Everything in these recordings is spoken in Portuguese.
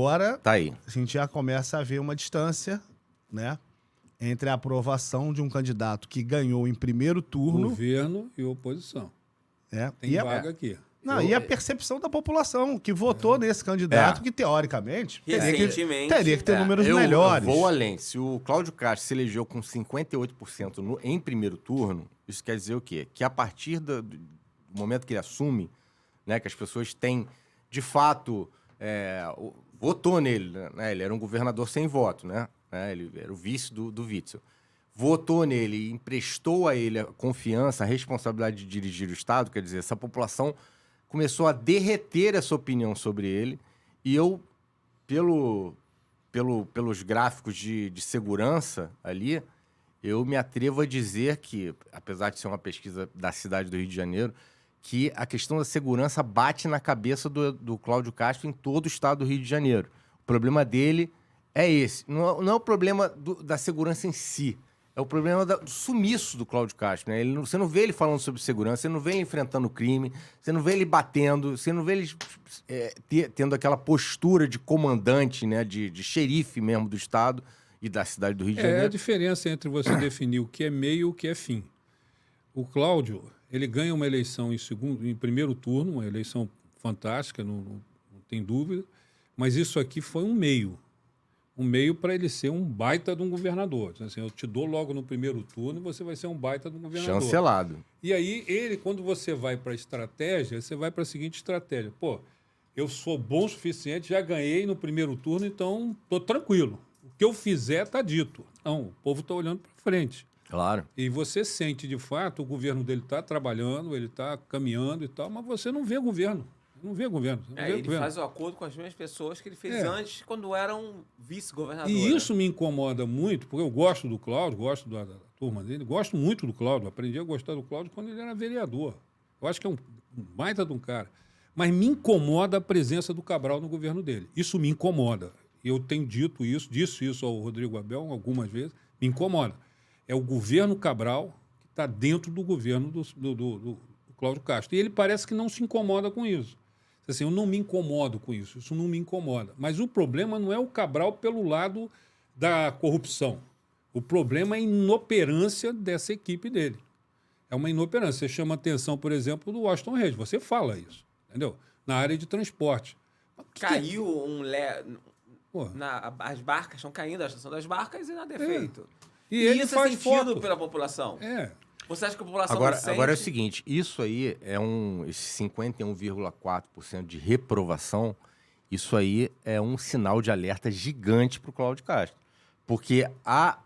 Agora, Tá aí. a gente já começa a ver uma distância, né, entre a aprovação de um candidato que ganhou em primeiro turno, Governo e oposição. né, Tem vaga aqui. e a percepção da população que votou nesse candidato, que teoricamente Recentemente, teria que ter números eu melhores. vou além. Se o Cláudio Castro se elegeu com 58% em primeiro turno, isso quer dizer o quê? Que a partir do momento que ele assume, né, que as pessoas têm, de fato, votou nele, né? Ele era um governador sem voto, né? Ele era o vice do Witzel. Votou nele e emprestou a ele a confiança, a responsabilidade de dirigir o Estado, quer dizer, essa população começou a derreter essa opinião sobre ele, e eu, pelos gráficos de segurança ali, eu me atrevo a dizer que, apesar de ser uma pesquisa da cidade do Rio de Janeiro, que a questão da segurança bate na cabeça do Cláudio Castro em todo o estado do Rio de Janeiro. O problema dele é esse. Não é o problema da segurança em si. É o problema do sumiço do Cláudio Castro, né? Você não vê ele falando sobre segurança, você não vê ele enfrentando crime, você não vê ele batendo, você não vê ele tendo aquela postura de comandante, né? De xerife mesmo do estado e da cidade do Rio de Janeiro. É a diferença entre você definir o que é meio e o que é fim. O Cláudio, ele ganha uma eleição em primeiro turno, uma eleição fantástica, não tem dúvida, mas isso aqui foi um meio para ele ser um baita de um governador. Assim, eu te dou logo no primeiro turno e você vai ser um baita de um governador. Chancelado. E aí, quando você vai para a estratégia, você vai para a seguinte estratégia. Pô, eu sou bom o suficiente, já ganhei no primeiro turno, então estou tranquilo. O que eu fizer está dito. Não, o povo está olhando para frente. Claro. E você sente, de fato, o governo dele está trabalhando, ele está caminhando e tal, mas você não vê governo. Não vê governo. Ele faz o acordo com as mesmas pessoas que ele fez antes, quando eram vice-governador. E isso me incomoda muito, porque eu gosto do Cláudio, gosto da turma dele, gosto muito do Cláudio. Aprendi a gostar do Cláudio quando ele era vereador. Eu acho que é um baita de um cara. Mas me incomoda a presença do Cabral no governo dele. Isso me incomoda. Eu tenho disse isso ao Rodrigo Abel algumas vezes, me incomoda. É o governo Cabral que está dentro do governo do Cláudio Castro. E ele parece que não se incomoda com isso. Assim, eu não me incomodo com isso, isso não me incomoda. Mas o problema não é o Cabral pelo lado da corrupção. O problema é a inoperância dessa equipe dele. É uma inoperância. Você chama a atenção, por exemplo, do Washington Reis. Você fala isso, entendeu? Na área de transporte. Caiu as barcas estão caindo, a estação das barcas e nada é feito. E ele isso faz é sentido foto pela população. Você acha que a população Agora, não sente? agora é o seguinte, isso aí esse 51,4% de reprovação, isso aí é um sinal de alerta gigante para o Cláudio Castro. Porque a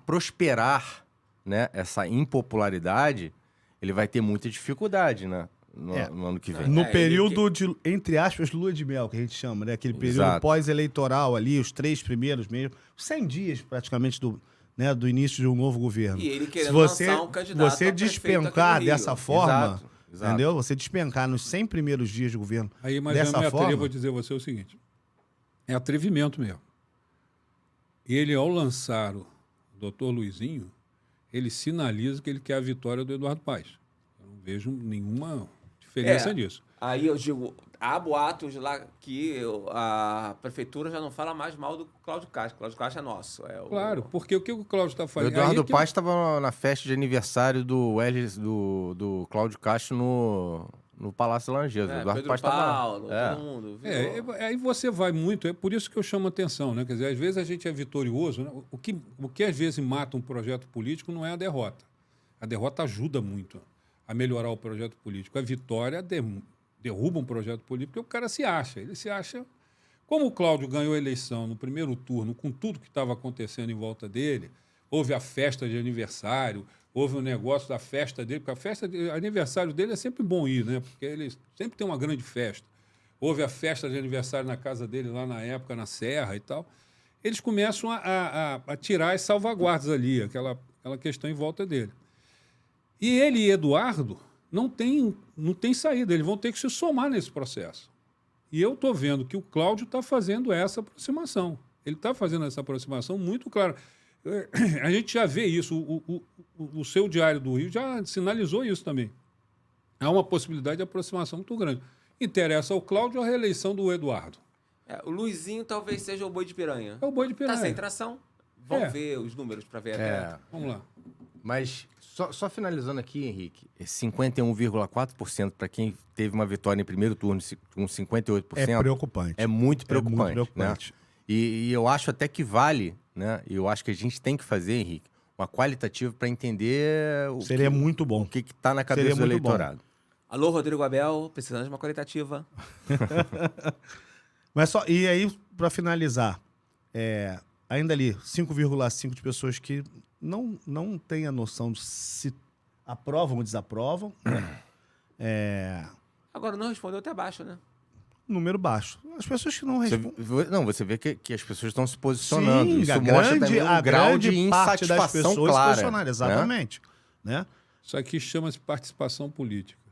prosperar, né, essa impopularidade, ele vai ter muita dificuldade, né, no ano que vem. No período de, entre aspas, lua de mel, que a gente chama, né? Aquele período pós-eleitoral ali, os 3 primeiros mesmo, 100 dias praticamente do início de um novo governo. E ele querendo Se você, lançar um candidato você a prefeito despencar aqui no Rio. dessa forma, Exato. entendeu? Você despencar nos 100 primeiros dias de governo Aí, mas dessa eu me forma... atrevo a dizer a você o seguinte, é atrevimento mesmo. Ele, ao lançar o doutor Luizinho, ele sinaliza que ele quer a vitória do Eduardo Paes. Eu não vejo nenhuma diferença nisso. Aí eu digo, há boatos lá que a prefeitura já não fala mais mal do Cláudio Castro. Cláudio Castro é nosso. Claro, porque o que o Cláudio está O fazendo... Eduardo Paes estava na festa de aniversário do Cláudio Castro no Palácio Laranjeiras. O Eduardo Pedro Paes Paulo, estava... todo mundo. Aí você vai muito, é por isso que eu chamo a atenção, né? Quer dizer, às vezes a gente é vitorioso, né? O que às vezes mata um projeto político não é a derrota. A derrota ajuda muito a melhorar o projeto político. A vitória derruba um projeto político porque o cara se acha. Ele se acha... Como o Cláudio ganhou a eleição no primeiro turno, com tudo que estava acontecendo em volta dele, houve a festa de aniversário, houve o negócio da festa dele, porque a festa de aniversário dele é sempre bom ir, né? Porque ele sempre tem uma grande festa. Houve a festa de aniversário na casa dele, lá na época, na Serra e tal. Eles começam a tirar as salvaguardas ali, aquela questão em volta dele. E ele e Eduardo não tem saída, eles vão ter que se somar nesse processo. E eu estou vendo que o Cláudio está fazendo essa aproximação. Ele está fazendo essa aproximação muito clara. A gente já vê isso, o seu Diário do Rio já sinalizou isso também. Há uma possibilidade de aproximação muito grande. Interessa ao Cláudio a reeleição do Eduardo. O Luizinho talvez seja o boi de piranha. É o boi de piranha. Tá sem tração. Vamos ver os números para ver até. Vamos lá. Mas, só finalizando aqui, Henrique, 51,4% para quem teve uma vitória em primeiro turno com 58%. É preocupante. É muito preocupante. É muito preocupante. Né? E eu acho até que vale, né? E eu acho que a gente tem que fazer, Henrique, uma qualitativa para entender Seria muito bom. O que está na cabeça do eleitorado. Alô, Rodrigo Abel, precisando de uma qualitativa. Mas só, e aí, para finalizar, ainda ali, 5,5% de pessoas que não têm a noção de se aprovam ou desaprovam. Né? Agora, não respondeu até baixo, né? Número baixo. As pessoas que não respondem. Você vê que as pessoas estão se posicionando. Sim, isso mostra também um grau de parte das insatisfação pessoas clara. se posicionaram, exatamente. Né? Isso aqui chama-se participação política.